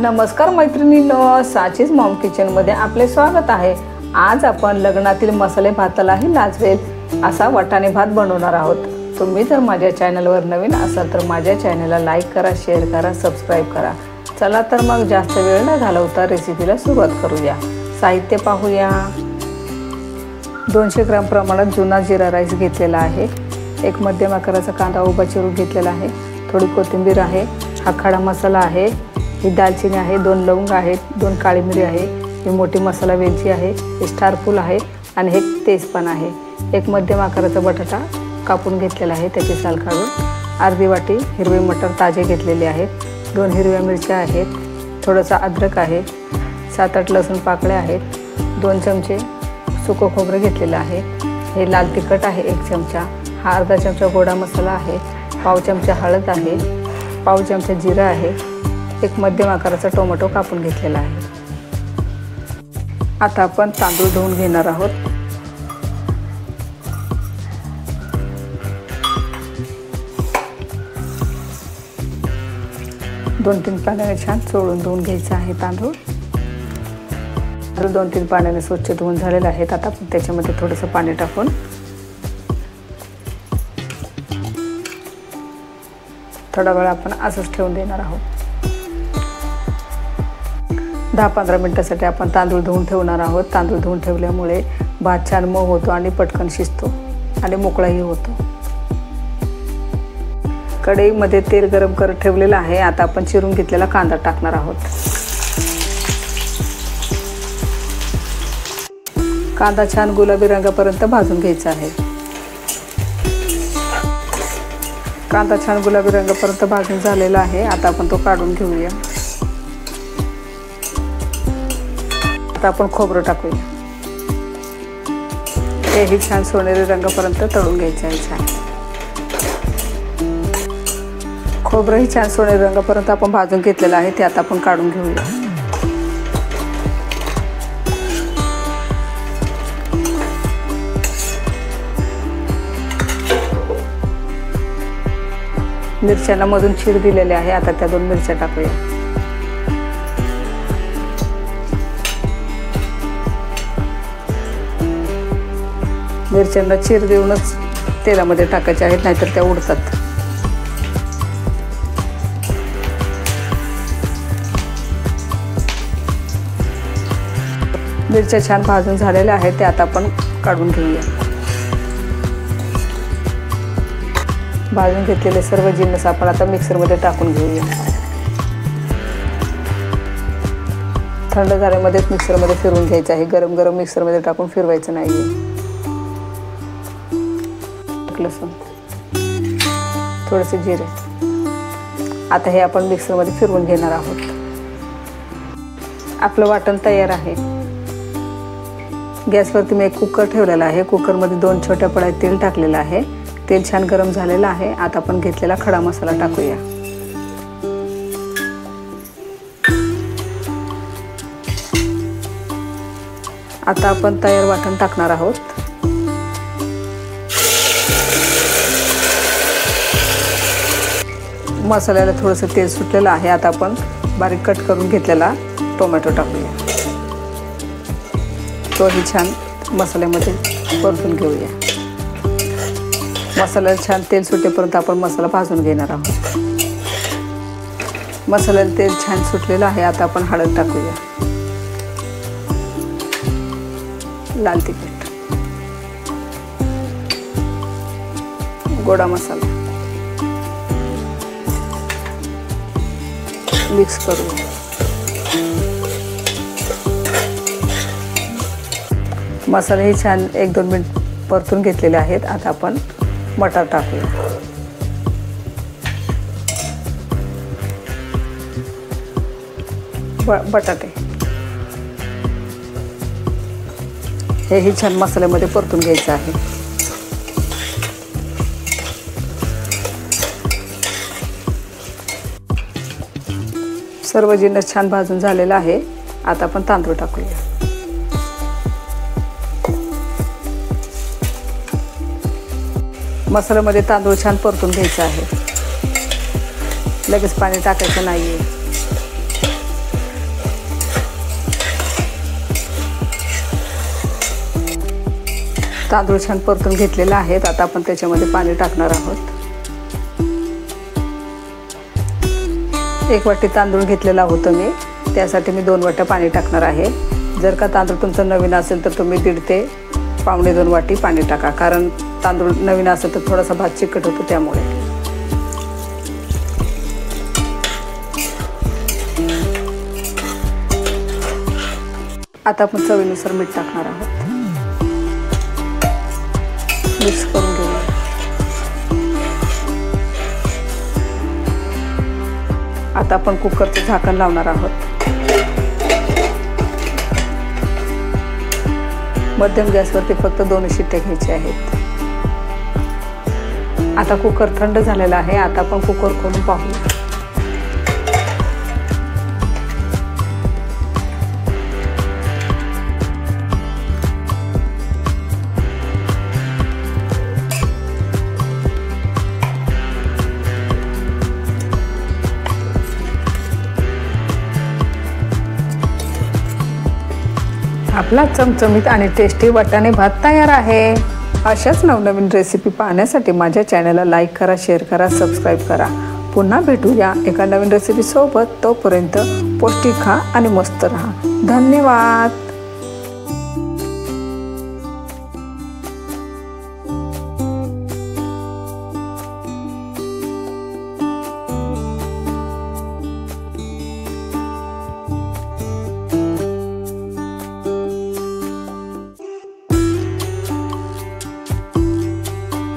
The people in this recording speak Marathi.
नमस्कार मैत्रिणींनो, साचीज मॉम किचनमध्ये आपले स्वागत आहे। आज आपण लग्नातील मसाले भातालाही लाजवेल असा वाटाणे भात बनवणार आहोत। तुम्ही जर माझ्या चॅनलवर नवीन असाल तर माझ्या चॅनलला लाईक करा, शेअर करा, सबस्क्राइब करा। चला तर मग जास्त वेळ न घालवता रेसिपीला सुरुवात करूया। साहित्य पाहूया। 200 ग्रॅम प्रमाणात जुना जिरा राईस घेतलेला आहे। एक मध्यम आकाराचा कांदा उभा चिरून घेतलेला आहे। थोडी कोथिंबीर आहे। हा खडा मसाला आहे। ही दालचिनी आहे, 2 लवंग आहेत, 2 काळी मिरी आहे, ही मोठी मसाला वेलची आहे, हे स्टार फूल आहे आणि हे तेजपान आहे। एक मध्यम आकाराचा बटाटा कापून घेतलेला आहे, त्याची साल काढून। अर्धी वाटी हिरवे मटर ताजे घेतलेले आहेत। 2 हिरव्या मिरच्या आहेत, थोडासा अद्रक आहे, 7-8 लसूण पाकळ्या आहेत, 2 चमचे सुकं खोबरं घेतलेलं आहे। हे लाल तिखट आहे 1 चमचा, हा अर्धा चमचा गोडा मसाला आहे, पाव चमचा हळद आहे, पाव चमचा जिरा आहे, एक मध्यम आकाराचा टोमॅटो कापून घेतलेला आहे। आता आपण तांदूळ धुवून घेणार आहोत। दोन 3 पाण्याने छान चोळून धुवून घ्यायचं आहे तांदूळ। 2-3 पाण्याने स्वच्छ धुवून झालेले आहेत। आता आपण त्याच्यामध्ये थोडंसं पाणी टाकून थोडा वेळ आपण असंच ठेवून देणार आहोत। 10-15 मिनिटांसाठी आपण तांदूळ धुवून ठेवणार आहोत। तांदूळ धुवून ठेवल्यामुळे भात छान मऊ होतो आणि पटकन शिजतो आणि मोकळाही होतो। कढईमध्ये तेल गरम करत ठेवलेलं आहे। आता आपण चिरून घेतलेला कांदा टाकणार आहोत। कांदा छान गुलाबी रंगापर्यंत भाजून घ्यायचा आहे। कांदा छान गुलाबी रंगापर्यंत भाजून झालेला आहे। आता आपण तो काढून घेऊया। आता आपण खोबरं टाकूया। हेही छान सोनेरी रंगापर्यंत तळून घ्यायचं आहे। छान खोबरंही छान सोनेरी रंगापर्यंत आपण भाजून घेतलेलं आहे, ते आता आपण काढून घेऊया। मिरच्यांना मधून चीर दिलेले आहे। आता त्या 2 मिरच्या टाकूया। मिरच्यांना चीर देऊनच तेलामध्ये टाकायचे आहेत, नाहीतर त्या उडतात। मिरच्या छान भाजून झालेल्या आहेत, ते आता आपण काढून घेऊया। भाजून घेतलेले सर्व जिन्नस आपण आता मिक्सरमध्ये टाकून घेऊया। थंड झाल्यामध्येच मिक्सरमध्ये फिरवून घ्यायचं आहे। गरम गरम मिक्सरमध्ये टाकून फिरवायचं नाहीये। लसूण, थोडेसे जिरे, आता हे आपण मिक्सरमध्ये फिरवून घेणार आहोत। आपलं वाटण तयार आहे। गॅसवरती मी एक कुकर ठेवलेला आहे। कुकरमध्ये 2 छोट्या पळ्या तेल टाकलेलं आहे। तेल छान गरम झालेलं आहे। आता आपण घेतलेला खडा मसाला टाकूया। आता आपण तयार वाटण टाकणार आहोत। मसाल्याला थोडंसं तेल सुटलेलं आहे। आता आपण बारीक कट करून घेतलेला टोमॅटो टाकूया। तोही छान मसाल्यामध्ये परतून घेऊया। मसाल्याला छान तेल सुटेपर्यंत आपण मसाला भाजून घेणार आहोत। मसाल्याला तेल छान सुटलेलं आहे। आता आपण हळद टाकूया, लाल तिखट, गोडा मसाला मिक्स करूया। मसाले छान 1-2 मिनिट परतून घेतलेले आहेत। आता आपण मटार टाकूया। बटाटे हेही छान मसाल्यामध्ये परतून घ्यायचं आहे। सर्व जिन्नस छान भाजून झालेला आहे। आता आपण तांदूळ टाकूया। मसाल्यामध्ये तांदूळ छान परतून घ्यायचा आहे। लगेच पाणी टाकायचं नाहीये। तांदूळ छान परतून घेतलेले आहेत। आता आपण त्याच्यामध्ये पाणी टाकणार आहोत। 1 वाटी तांदूळ घेतलेला होता मी, त्यासाठी मी 2 वाट्या पाणी टाकणार आहे। जर का तांदूळ तुमचा नवीन असेल तर तुम्ही 1.5 ते पावणे 2 वाटी पाणी टाका, कारण तांदूळ नवीन असेल तर थोडासा भात चिकट होतो त्यामुळे। आता आपण चवीनुसार मीठ टाकणार आहोत। मिक्स करून घेऊया। आता आपण कुकरचं झाकण लावणार आहोत। मध्यम गॅसवरती फक्त 2 शिट्ट्या घ्यायच्या आहेत। आता कुकर थंड झालेला आहे। आता आपण कुकर खोलून पाहू। आपला चमचमीत आणि टेस्टी वाटाणे भात तयार आहे। अशाच नवनवीन रेसिपी पाहण्यासाठी माझ्या चॅनलला लाईक करा, शेअर करा, सबस्क्राईब करा। पुन्हा भेटूया एका नवीन रेसिपी सोबत। तोपर्यंत पौष्टिक खा आणि मस्त रहा। धन्यवाद।